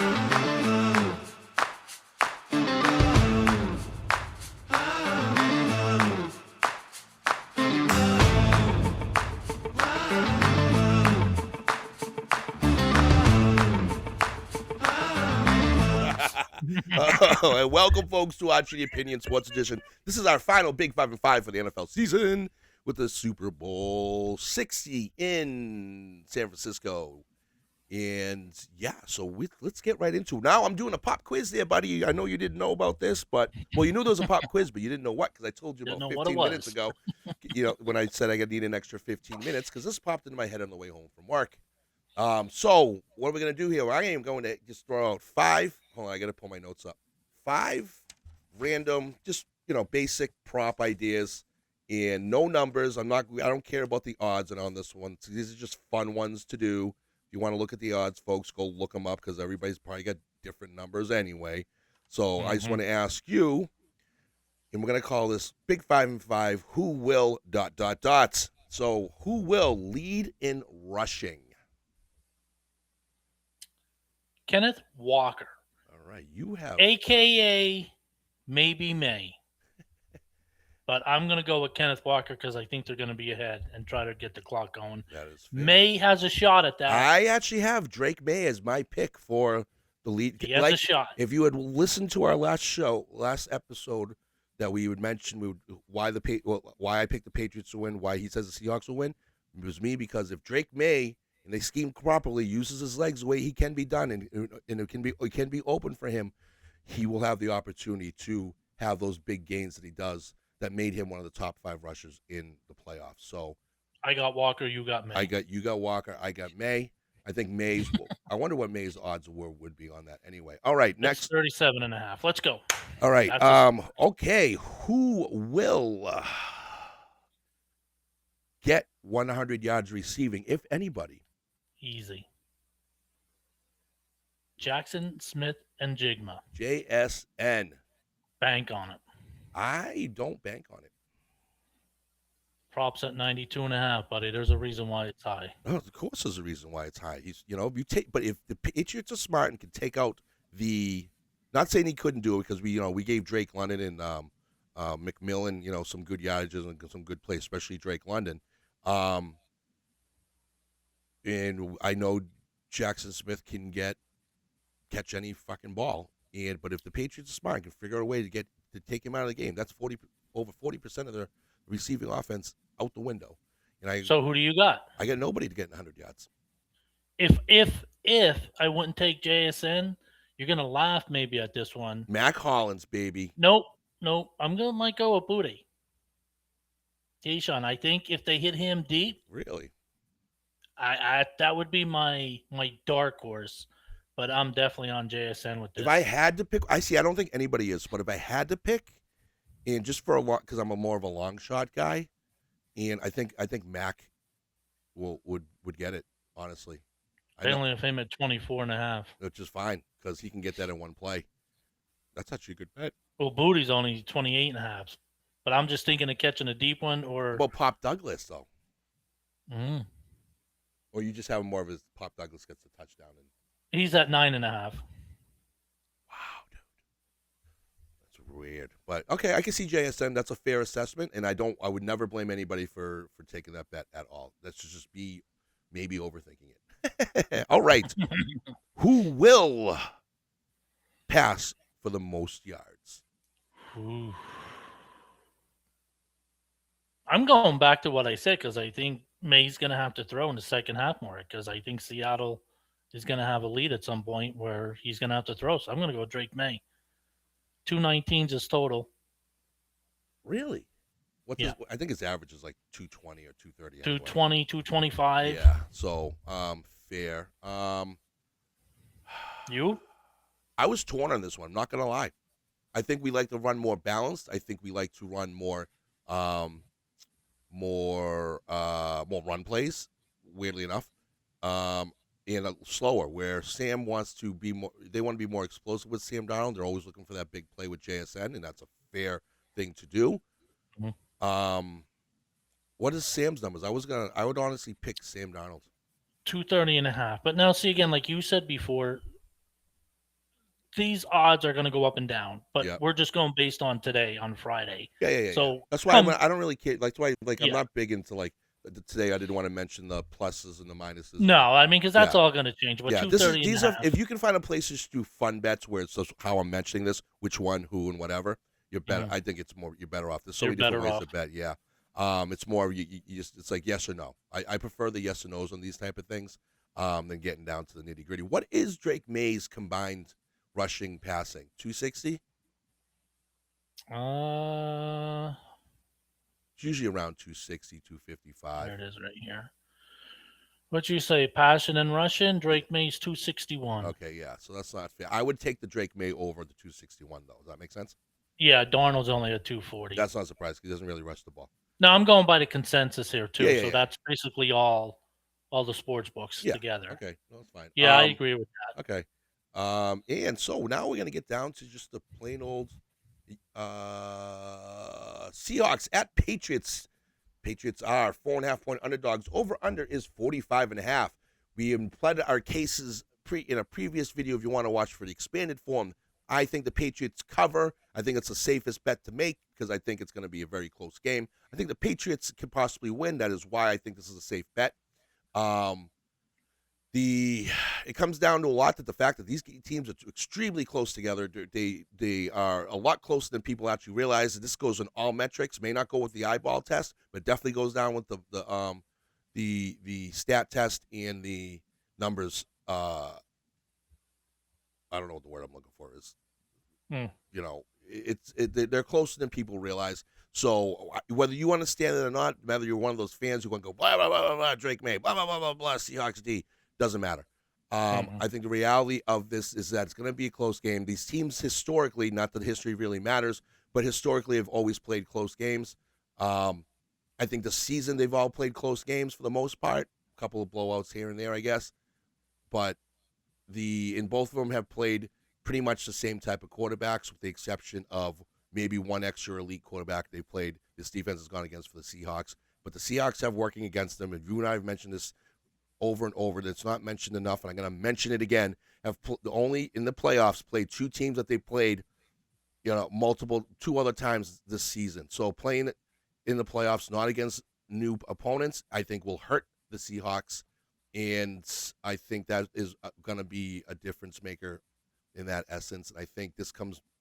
And welcome, folks, to our Treaty Opinion Sports Edition. This is our final Big 5 and 5 for the NFL season with the Super Bowl 60 in San Francisco. And yeah, so let's get right into it. Now I'm doing a pop quiz there, buddy. I know you didn't know about this, but well, you knew there was a pop quiz, but you didn't know what because I told you Didn't about know what it 15 minutes was. ago. When I said I need an extra 15 minutes because this popped into my head on the way home from work. So what are we gonna do here? Well, I am going to just throw out 5. Hold on, I gotta pull my notes up. 5 random, just basic prop ideas, and no numbers. I don't care about the odds on this one. So these are just fun ones to do. If you want to look at the odds, folks, go look them up because everybody's probably got different numbers anyway. So I just want to ask you, and we're gonna call this Big 5 and 5. Who will ... So who will lead in rushing? Kenneth Walker, All right, you have a.k.a. maybe May. But I'm going to go with Kenneth Walker because I think they're going to be ahead and try to get the clock going. that is fair. May has a shot at that. I actually have Drake May as my pick for the lead. He has a shot. If you had listened to our last episode, that we would mention why I picked the Patriots to win, why he says the Seahawks will win, it was me because if Drake May and they scheme properly, uses his legs the way he can be done, and it can be open for him, he will have the opportunity to have those big gains that he does that made him one of the top 5 rushers in the playoffs. So I got Walker, you got May. you got Walker, I got May. I think May's. I wonder what May's odds would be on that. Anyway, all right. Next, 37.5. Let's go. all right. Okay. Who will get 100 yards receiving, if anybody? Easy. Jackson, Smith, and Jigma. JSN. Bank on it. I don't bank on it. Props at 92.5, buddy. There's a reason why it's high. Oh, of course, there's a reason why it's high. But if the Patriots are smart and can take out not saying he couldn't do it because we gave Drake London and McMillan, some good yardages and some good plays, especially Drake London. And I know Jackson Smith can catch any fucking ball. But if the Patriots are smart, can figure out a way to take him out of the game, that's over 40% of their receiving offense out the window. So who do you got? I got nobody to get 100 yards. If I wouldn't take JSN, you're gonna laugh maybe at this one. Mac Hollins, baby. Nope. I'm might go with Booty. Keyshawn, I think if they hit him deep, really, I that would be my dark horse. But I'm definitely on JSN with this. If I had to pick, I don't think anybody is, but if I had to pick, and just for a long, because I'm more of a long shot guy, and I think Mac would get it, honestly. They only have him at 24.5. Which is fine because he can get that in one play. That's actually a good bet. Well, Booty's only 28.5, but I'm just thinking of catching a deep one or. Well, Pop Douglas though. Mm. Or you just have more of his Pop Douglas gets the touchdown and. He's at 9.5. Wow, dude, that's weird. But okay, I can see JSN. That's a fair assessment, and I would never blame anybody for taking that bet at all. That should just be maybe overthinking it. All right, who will pass for the most yards? Ooh. I'm going back to what I said because I think May's going to have to throw in the second half more because I think Seattle is going to have a lead at some point where he's going to have to throw. So I'm going to go Drake May. 219s is total. Really? I think his average is like 220 or 230. 220, 225. Yeah. So, fair. You? I was torn on this one. I'm not going to lie. I think we like to run more balanced. I think we like to run more run plays, weirdly enough. And slower, where Sam wants to be more. They want to be more explosive with Sam Darnold. They're always looking for that big play with JSN, and that's a fair thing to do. Mm-hmm. What is Sam's numbers? I would honestly pick Sam Darnold. 230.5. But now, see again, like you said before, these odds are going to go up and down, but Yeah. we're just going based on today, on Friday. Yeah. So That's why I don't really care. Like, that's why, like, I'm yeah, not big into like today. I didn't want to mention the pluses and the minuses. no, I mean because that's Yeah, all going to change. But yeah. two thirty and a These are, if half. you can find a place to do fun bets where it's just how I'm mentioning this, which one, who, and whatever. You're better. Mhm. I think it's more. You're better off. There's so You're many different better ways off. to bet. Yeah. It's more you just it's like yes or no. I prefer the yes or no's on these type of things, than getting down to the nitty gritty. What is Drake May's combined rushing passing? 260. Uh, It's usually around 260, 255. there it is right here. What you say? Passion and Russian. Drake May's 261. Okay, yeah. So that's not fair. I would take the Drake May over the 261 though. Does that make sense? Yeah, Darnold's only at 240. That's not surprising because he doesn't really rush the ball. Now I'm going by the consensus here Yeah, too. yeah, So yeah. that's basically all the sports books Yeah. together. Okay. No, that's fine. Yeah, I agree with Okay. And so now we're gonna get down to just the plain old Seahawks at Patriots. Patriots are 4.5 point underdogs. Over under is 45.5. We implied our cases in a previous video. If you want to watch for the expanded form, I think the Patriots cover. I think it's the safest bet to make because I think it's going to be a very close game. I think the Patriots could possibly win. That is why I think this is a safe bet. Um, it comes down to a lot that the fact that these teams are extremely close together. They are a lot closer than people actually realize. And this goes in all metrics. May not go with the eyeball test, but definitely goes down with the stat test and the numbers. I don't know what the word I'm looking for is. that. You know, they're closer than people realize. So whether you understand it or not, whether you're one of those fans who want to go blah blah blah blah blah Drake May blah blah blah blah blah Seahawks D, doesn't matter. Mhm. I think the reality of this is that it's going to be a close game. These teams historically, not that history really matters, but historically have always played close games. I think this season they've all played close games for the most part. A couple of blowouts here and there, I guess, but in both of them have played pretty much the same type of quarterbacks, with the exception of maybe one extra elite quarterback they played. This defense has gone against for the Seahawks, but the Seahawks have working against them. And you and I have mentioned this over and over. That's not mentioned enough, and I'm going to mention it again. Only in the playoffs played two teams that they played, two other times this season. So playing in the playoffs, not against new opponents, I think will hurt the Seahawks, and I think that is going to be a difference maker in that essence. And I think this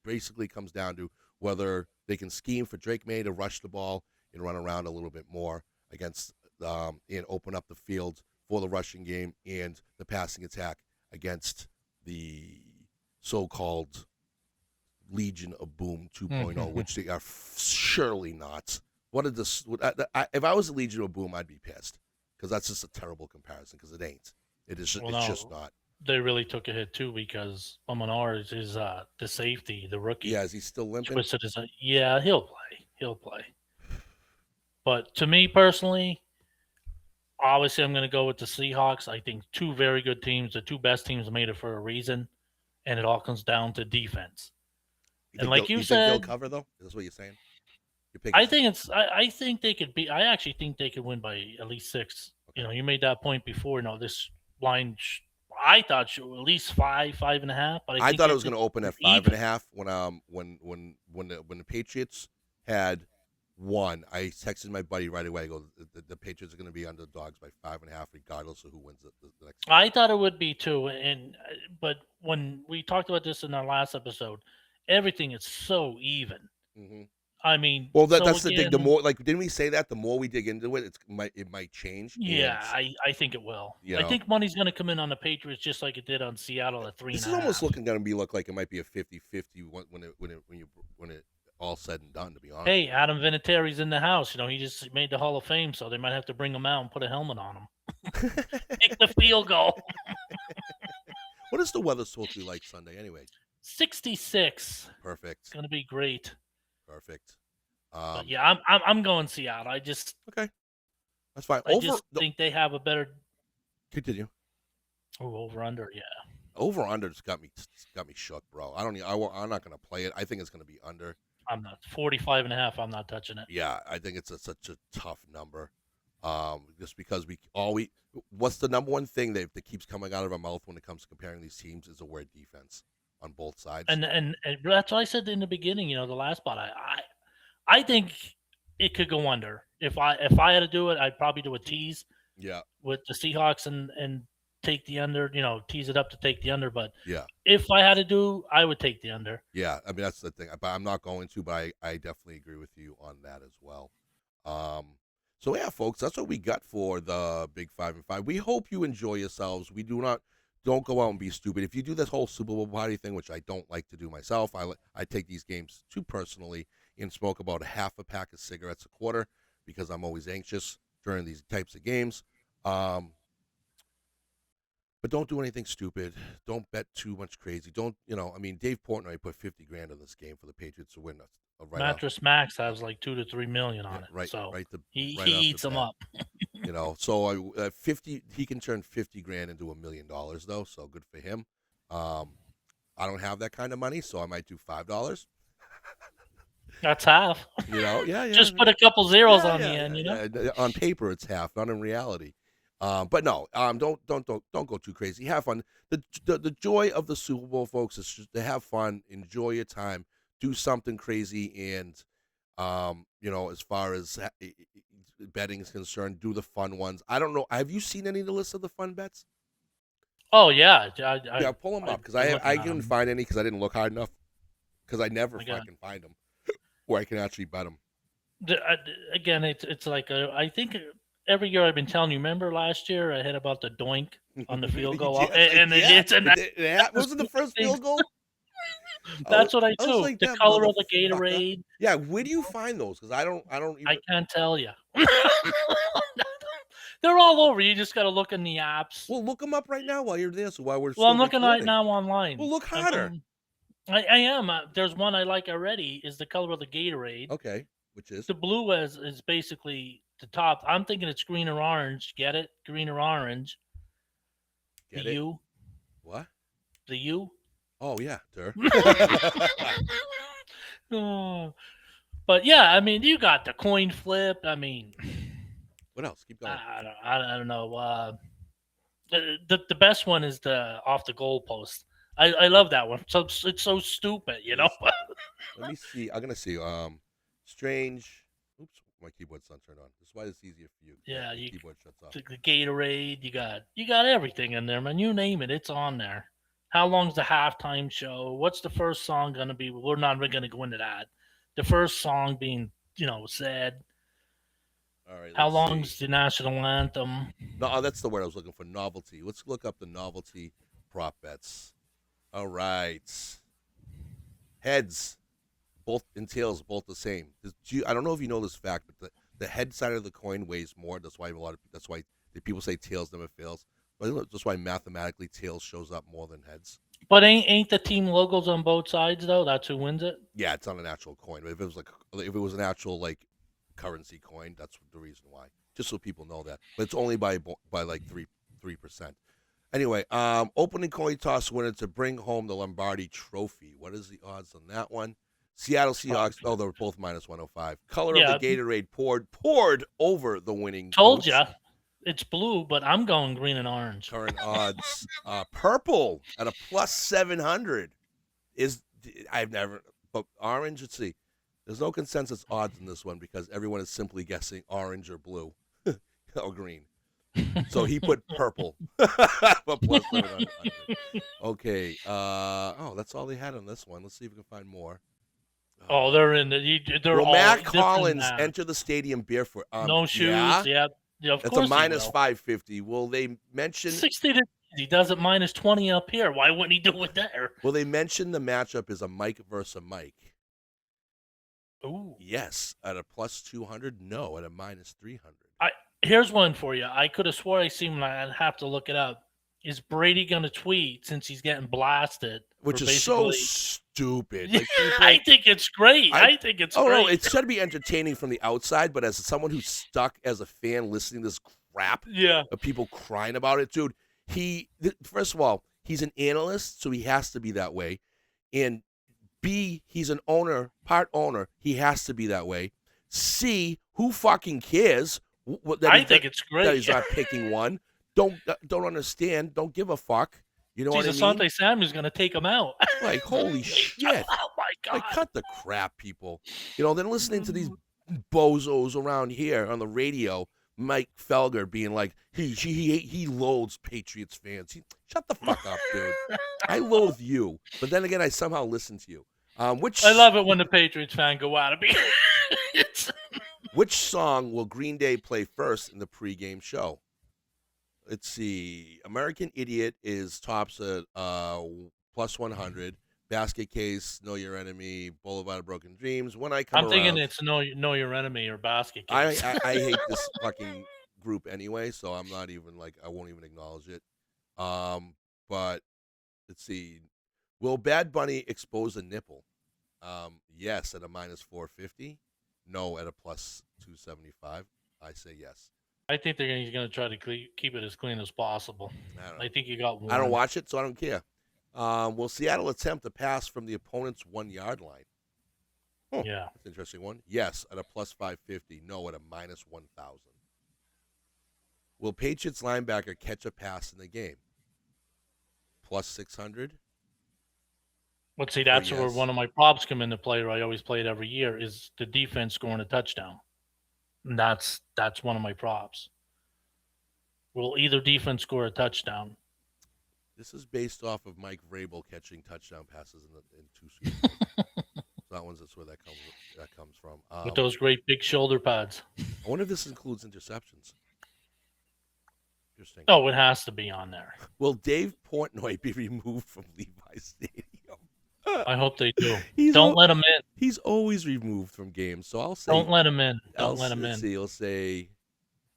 basically comes down to whether they can scheme for Drake May to rush the ball and run around a little bit more against and open up the field for the rushing game and the passing attack against the so-called Legion of Boom 2.0, which they are surely not. If I was a Legion of Boom, I'd be pissed because that's just a terrible comparison because it ain't. It's just not. They really took a hit too because Omanar is the safety, the rookie. Yeah, is he still limping? Twisted his yeah, he'll play. He'll play. But to me personally, obviously I'm going to go with the Seahawks. I think two very good teams, the two best teams made it for a reason, and it all comes down to defense. And like you think they'll said, cover though? Is that what you're saying? I think they could be. I actually think they could win by at least 6. Okay. You made that point before. This line, I thought at least 5.5. But I think thought it was going to open at even. 5.5 when the Patriots had won. I texted my buddy right away. I go, the Patriots are going to be underdogs by 5.5, regardless of who wins the next game. I thought it would be too, but when we talked about this in our last episode, everything is so even. Mm-hmm. I mean, well, that's the thing. The more, like, didn't we say that? The more we dig into it, it might change. Yeah, I think it will. I think money's going to come in on the Patriots just like it did on Seattle at 3.5. This is almost going to look like it might be a 50-50 when it all said and done. To be honest. Hey, Adam Vinatieri's in the house. He just made the Hall of Fame, so they might have to bring him out and put a helmet on him. Kick the field goal. What is the weather supposed to be like Sunday anyway? 66. Perfect. It's going to be great. Perfect. But yeah, I'm going Seattle. Okay, that's fine. I just think they have a better. Continue. Oh, over under, yeah. Over under's got me shook, bro. I'm not going to play it. I think it's going to be under. I'm not 45.5. I'm not touching it. Yeah, I think it's such a tough number. Just because what's the number one thing that keeps coming out of our mouth when it comes to comparing these teams is the word defense. on both sides. And that's what I said in the beginning. The last spot. I think it could go under. If I had to do it, I'd probably do a tease Yeah, with the Seahawks and take the under. Tease it up to take the under. But yeah, if I had to do, I would take the under. yeah. I mean, that's the thing. But I'm not going to. But I definitely agree with you on that as well. Um, so yeah, folks, that's what we got for the Big 5 and 5. We hope you enjoy yourselves. We don't go out and be stupid. If you do this whole Super Bowl party thing, which I don't like to do myself, I take these games too personally and smoke about half a pack of cigarettes a quarter because I'm always anxious during these types of games. But don't do anything stupid. Don't bet too much crazy. Don't, I mean, Dave Portnoy put 50 grand on this game for the Patriots to win right off. Mattress Max has like 2 to 3 million on it. Right, So right. he Right off eats the them bat. up. So 50, he can turn 50 grand into $1 million though. So good for him. I don't have that kind of money, so I might do $5. That's half. Yeah. Just put a couple zeros on the yeah, end, yeah. On paper, it's half, not in reality. But no, don't go too crazy. Have fun. The joy of the Super Bowl, folks, is just to have fun, enjoy your time, do something crazy, and as far as betting is concerned, do the fun ones. I don't know. Have you seen any of the list of the fun bets? Oh yeah, Yeah, pull them up because I couldn't find any because I didn't look hard enough because I never fucking find them where I can actually bet them. Again, it's like I think every year I've been telling you. Remember last year I had about the doink on the field goal, wasn't the first field goal? That's what I do. Like, the color of the Gatorade. Yeah, where do you find those? Because I don't even... I can't tell you. They're all over. You just got to look in the apps. Well, look them up right now while you're there. So while we're I'm looking right now online. Well, look harder. I am. There's one I like already. Is the color of the Gatorade. Okay, which is the blue is basically the top. I'm thinking it's green or orange. Get it? Green or orange. Get the it? U. What? The U. Oh yeah, sir. Oh. But yeah, I mean, you got the coin flip. I mean, what else? Keep going. I don't know. The best one is the off the goal post. I love that one. So it's so stupid, Let me see. I'm gonna see. Strange. Oops, my keyboard's not turned on. That's why it's easier for you. Yeah, the keyboard shuts off. The Gatorade. You got everything in there, man. You name it, it's on there. How long's the halftime show? What's the first song gonna be? We're not really gonna go into that. The first song being, said. All right. How long's the national anthem? No, that's the word I was looking for. Novelty. Let's look up the novelty prop bets. All right. Heads, both and tails, both the same. I don't know if you know this fact, but the head side of the coin weighs more. That's why the people say tails never fails. But that's why mathematically tails shows up more than heads. But ain't the team logos on both sides though? That's who wins it. Yeah, it's not an actual coin. But if it was an actual currency coin, that's the reason why. Just so people know that. But it's only by like 3%. Anyway, opening coin toss winner to bring home the Lombardi Trophy. What is the odds on that one? Seattle Seahawks. Oh, they're both minus 105. Color of the Gatorade poured over the winning. Told you. It's blue, but I'm going green and orange. Current odds. Purple at a plus 700 but orange, let's see. There's no consensus odds in this one because everyone is simply guessing orange or blue or green. So he put purple. But plus 700. Okay. That's all they had on this one. Let's see if we can find more. They're in they're all. Matt Collins enter the stadium barefoot. No shoes. Yeah, of That's course. A minus 550. Will they mention 60 to he does it minus 20 up here? Why wouldn't he do it there? Will they mention the matchup is a Mike versus a Mike? Ooh. Yes. At a plus 200? No. At a minus 300. Here's one for you. I could have swore I seen one. I'd have to look it up. Is Brady going to tweet since he's getting blasted? Which is so stupid. Like I think it's great. I think it's great. No, it's going to be entertaining from the outside, but as someone who's stuck as a fan listening to this crap of people crying about it, dude, first of all, he's an analyst, so he has to be that way. And B, he's an part owner. He has to be that way. C, who fucking cares? I think it's great. That he's not picking one. Don't understand. Don't give a fuck. You know what I mean? Asante Samuel's going to take him out. Like, holy shit. Oh my Like, god. cut the crap, people. Then listening to these bozos around here on the radio, Mike Felger being like, he loathes Patriots fans. Shut the fuck up, dude. I loathe you, but then again, I somehow listen to you. I love it when the Patriots fan go out of me. Which song will Green Day play first in the pregame show? Let's see. American Idiot is tops at plus 100. Basket Case, Know Your Enemy, Boulevard of Broken Dreams. When I Come I'm thinking Around. it's know your enemy or basket I, case. I I hate this fucking group anyway, so I'm not even like I won't even acknowledge it. But let's see. Will Bad Bunny expose a nipple? Yes, at a minus 450. No, at a plus 275. I say yes. I think he's going to try to keep it as clean as possible. I don't know. I think he got warned. I don't watch it, so I don't care. Will Seattle attempt to pass from the opponent's 1 yard line? Huh, Yeah. that's an interesting one. Yes, at a plus 550. No, at a minus 1,000. Will Patriots linebacker catch a pass in the game? Plus 600. But see, that's where yes. one of my props come into play. I always play it every year. Is the defense scoring a touchdown? And that's one of my props. Will either defense score a touchdown? This is based off of Mike Vrabel catching touchdown passes in 2 Super Bowls. That one's where that comes from. With those great big shoulder pads. I wonder if this includes interceptions. Interesting. Oh, it has to be on there. Will Dave Portnoy be removed from Levi Stadium? I hope they do. Don't let him in. He's always removed from games, so I'll say. Don't let him in. Don't let him in. See, he'll say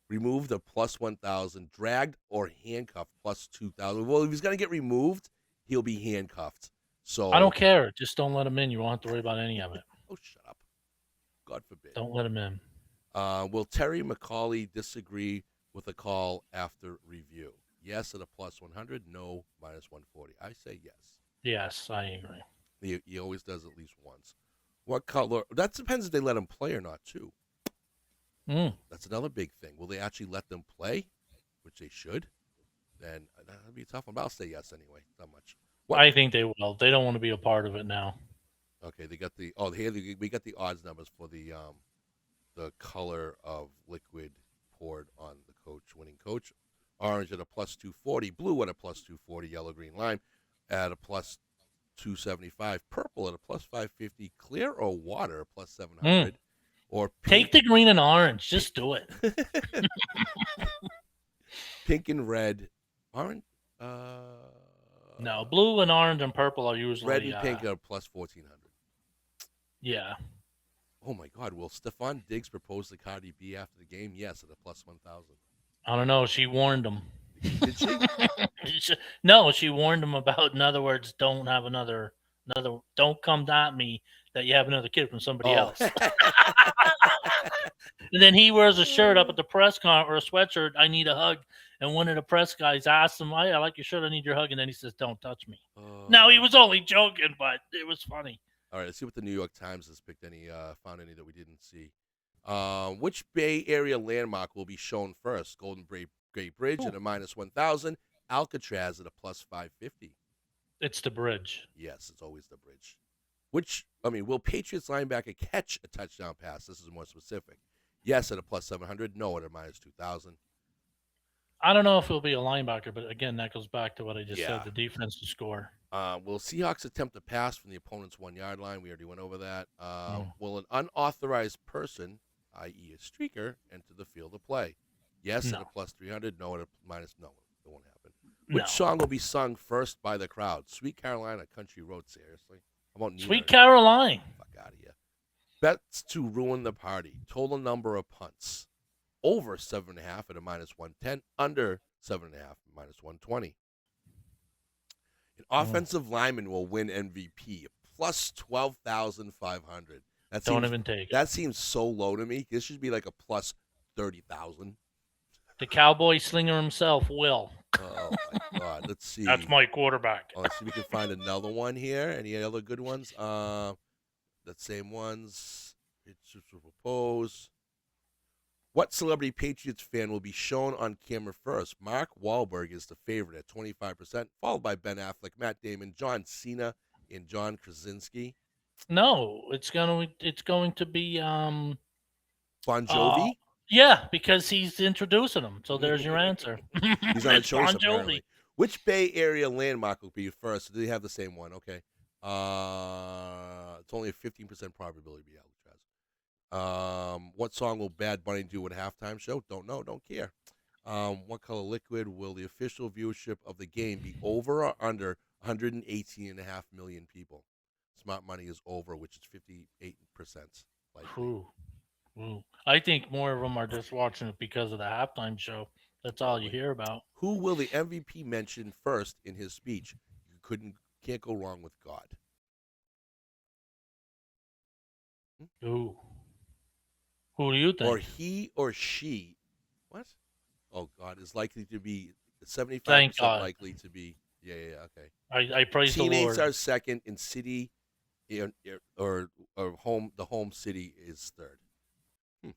removed at plus 1,000, dragged or handcuffed plus 2,000. Well, if he's going to get removed, he'll be handcuffed. So I don't care. Just don't let him in. You won't have to worry about any of it. Oh, shut up. God forbid. Don't let him in. Will Terry McCauley disagree with a call after review? Yes at a plus 100. No, minus 140. I say yes. Yes, I agree. He always does at least once. What color? That depends if they let him play or not, too. That's another big thing. Will they actually let them play, which they should? Then that'd be a tough one. But I'll say yes anyway. Not much. I think they will. They don't want to be a part of it now. Okay, they got the we got the odds numbers for the color of liquid poured on the winning coach. Orange at a plus 240, blue at a plus 240, yellow, green, lime at a plus 275, purple at a plus 550, clear or water plus 700, or pink. Take the green and orange. Just do it. Pink and red, orange. No, blue and orange and purple are usually red and pink are plus 1,400. Yeah. Oh my God! Will Stephon Diggs propose to Cardi B after the game? Yes, at a plus 1,000. I don't know. She warned him. Did she? No, she warned him about. In other words, don't have another. Don't come at me that you have another kid from somebody else. And then he wears a shirt up at the press conference, or a sweatshirt. I need a hug. And one of the press guys asked him, I like your shirt. I need your hug. And then he says, don't touch me. No, he was only joking, but it was funny. All right, let's see what the New York Times has found any that we didn't see. Which Bay Area landmark will be shown first? Golden Gate Bridge at a minus 1,000. Alcatraz at a plus 550. It's the bridge. Yes, it's always the bridge. Will Patriots linebacker catch a touchdown pass? This is more specific. Yes, at a plus 700. No, at a minus 2,000. I don't know if it'll be a linebacker, but again, that goes back to what I just said, the defense to score. Will Seahawks attempt a pass from the opponent's 1 yard line? We already went over that. Will an unauthorized person, i.e. a streaker, enter the field of play? Yes, at a plus 300. No, at a minus. No, it won't happen. Which song will be sung first by the crowd? Sweet Carolina, Country Road. Seriously? How about Sweet Caroline? Fuck out of here. Bets to ruin the party. Total number of punts. Over 7.5 at a minus 110. Under 7.5 minus 120. An offensive lineman will win MVP. Plus 12,500. Don't even take it. That seems so low to me. This should be like a plus 30,000. The cowboy slinger himself, Will. Oh, my God. Let's see. That's my quarterback. Let's see if we can find another one here. Any other good ones? The same ones. It's just propose. What celebrity Patriots fan will be shown on camera first? Mark Wahlberg is the favorite at 25%, followed by Ben Affleck, Matt Damon, John Cena, and John Krasinski. No, it's going to be Bon uh Jovi. yeah, because he's introducing them. So there's your answer. He's on a It's choice Bon Jovi. apparently. Which Bay Area landmark will be first? Do they have the same one? Okay. It's only a 15% probability to be Alcatraz. What song will Bad Bunny do at halftime show? Don't know. Don't care. What color liquid will the official viewership of the game be over or under 118.5 million people? Smart money is over, which is 58% likely. Ooh, ooh. I think more of them are just watching it because of the halftime show. That's all you Probably. hear about. Who will the MVP mention first in his speech? You can't go wrong with God. Hmm? Ooh. Who do you Or think? he or she. What? Oh God, is likely to be Thank 75% God. likely to be. Yeah, yeah, yeah, okay. I praise the Teammates Lord. are second, and city or home. The home city is third. Hmm,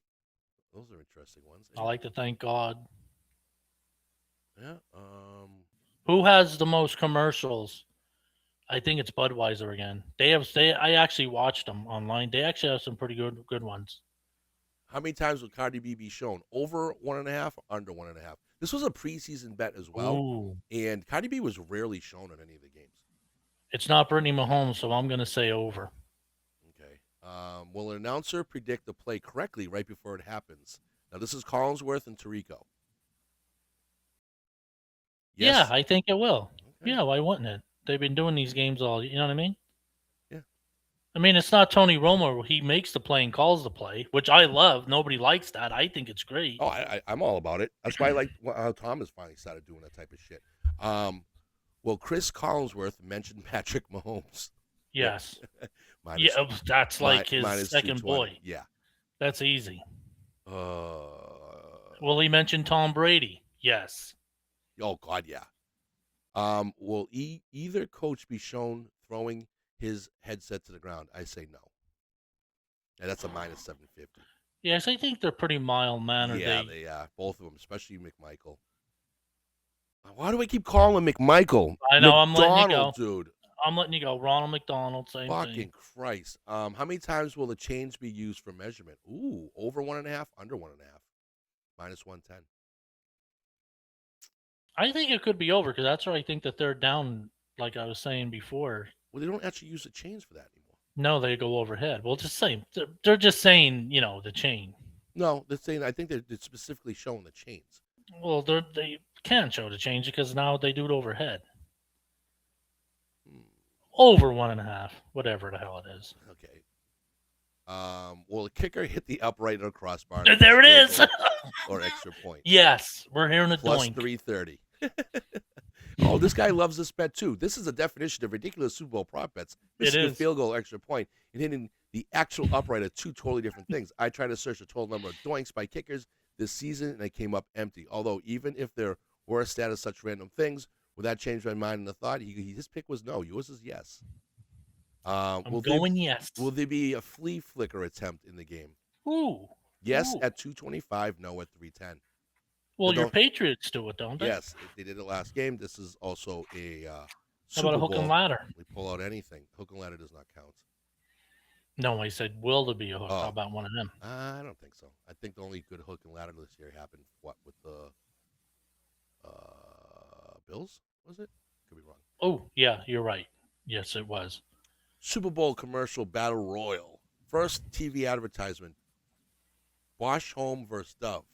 those are interesting ones. I like to thank God. Yeah. Who has the most commercials? I think it's Budweiser again. I actually watched them online. They actually have some pretty good ones. How many times will Cardi B be shown? Over 1.5 or under 1.5? This was a preseason bet as well, Ooh. and Cardi B was rarely shown in any of the games. It's not Brittany Mahomes, so I'm gonna say over. Okay. Will an announcer predict the play correctly right before it happens? Now, this is Collinsworth and Tarico. Yeah, Yes? I think it will. Okay. Yeah, why wouldn't it? They've been doing these games all, you know what I mean? Yeah. I mean, it's not Tony Romo. He makes the play and calls the play, which I love. Nobody likes that. I think it's great. Oh, I'm all about it. That's why I like how Thomas finally started doing that type of shit. Um, well, Chris Collinsworth mentioned Patrick Mahomes. Yeah. Yes. minus Yeah, that's like his minus second 220. boy. Yeah. That's easy. Uh, Will he mention Tom Brady? Yes. oh God, yeah. Will either coach be shown throwing his headset to the ground? I say no. And that's a minus 750. Yes, I think they're pretty mild mannered. Yeah, they both of them, especially McMichael. Why do I keep calling him McMichael? I know. I'm letting you McDonald, go. dude. I'm letting you go. Ronald McDonald, same thing. Fucking Christ. How many times will the chains be used for measurement? Ooh, over 1.5, under 1.5. Minus 110. I think it could be over because that's where I think the third down, like I was saying before. Well, they don't actually use the chains for that anymore. No, they go overhead. Well, just saying. They're just saying, the chain. No, they're saying I think they're specifically showing the chains. Well, they can show the change because now they do it overhead. Hmm. Over 1.5, whatever the hell it is. Okay. Will the kicker hit the upright or crossbar? There it is. Or extra point. Yes, we're hearing a Plus doink. 330. Oh, this guy loves this bet too. This is a definition of ridiculous Super Bowl prop bets. Missing a is. field goal, extra point, and hitting the actual upright are two totally different things. I tried to search the total number of doinks by kickers this season, and I came up empty. Although, even if there were a stat of such random things, would that change my mind in the thought? His pick was no. Yours is yes. I'm Will going yes. Will there be a flea flicker attempt in the game? Ooh. Yes Ooh. at 225, no at 310. Well, They your don't- Patriots do it, don't they? Yes, they did it last game. This is also a How Super about a hook Bowl. and ladder? We pull out anything. Hook and ladder does not count. No, I said, will there be a hook? Oh. How about one of them? I don't think so. I think the only good hook and ladder this year happened with the Bills? Was it? Could be wrong. Oh, yeah, you're right. Yes, it was. Super Bowl commercial battle royal. First TV advertisement. Bosch Home versus Dove.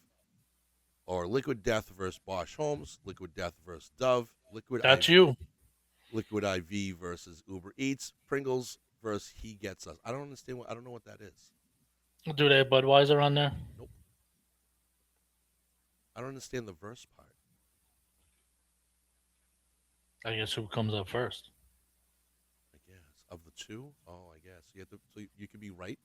Or Liquid Death versus Bosch Homes. Liquid Death versus Dove. That's you. Liquid IV versus Uber Eats. Pringles versus He Gets Us. I don't understand I don't know what that is. Do they have Budweiser on there? Nope. I don't understand the verse part. I guess who comes up first? I guess of the two. Oh, I guess so you could be right.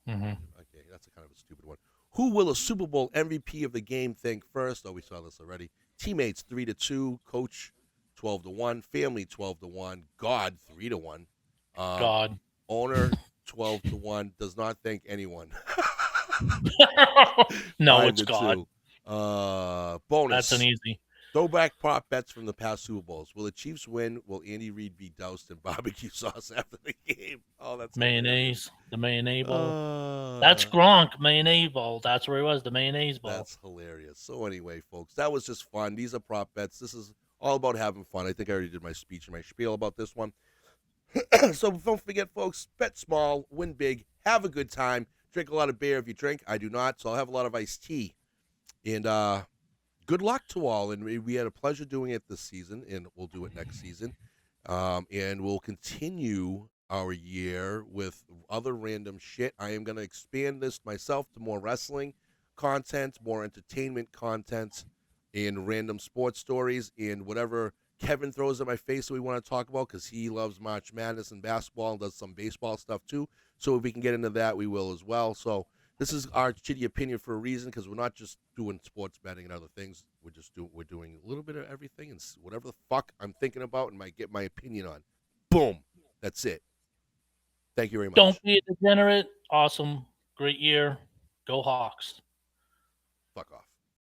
Mm-hmm. Okay, that's a kind of a stupid one. Who will a Super Bowl MVP of the game think first? Oh, we saw this already. Teammates 3-2, coach 12-1, family 12-1, God 3-1, God. owner 12-1. Does not think anyone. No, 5 it's to God. 2. Bonus. That's an easy. Throwback prop bets from the past Super Bowls. Will the Chiefs win? Will Andy Reid be doused in barbecue sauce after the game? Oh, that's hilarious. Mayonnaise, the mayonnaise bowl. That's Gronk, mayonnaise bowl. That's where he was, the mayonnaise bowl. That's hilarious. So anyway, folks, that was just fun. These are prop bets. This is all about having fun. I think I already did my speech and my spiel about this one. So don't forget, folks, bet small, win big, have a good time, drink a lot of beer if you drink. I do not, so I'll have a lot of iced tea. And good luck to all. And we had a pleasure doing it this season, and we'll do it next season. And we'll continue our year with other random shit. I am going to expand this myself to more wrestling content, more entertainment content, and random sports stories, and whatever Kevin throws at my face that we want to talk about, because he loves March Madness and basketball and does some baseball stuff too. So if we can get into that, we will as well. So this is our shitty opinion for a reason, because we're not just doing sports betting and other things. We're doing a little bit of everything and whatever the fuck I'm thinking about and might get my opinion on. Boom. That's it. Thank you very much. Don't be a degenerate. Awesome. Great year. Go Hawks. Fuck off.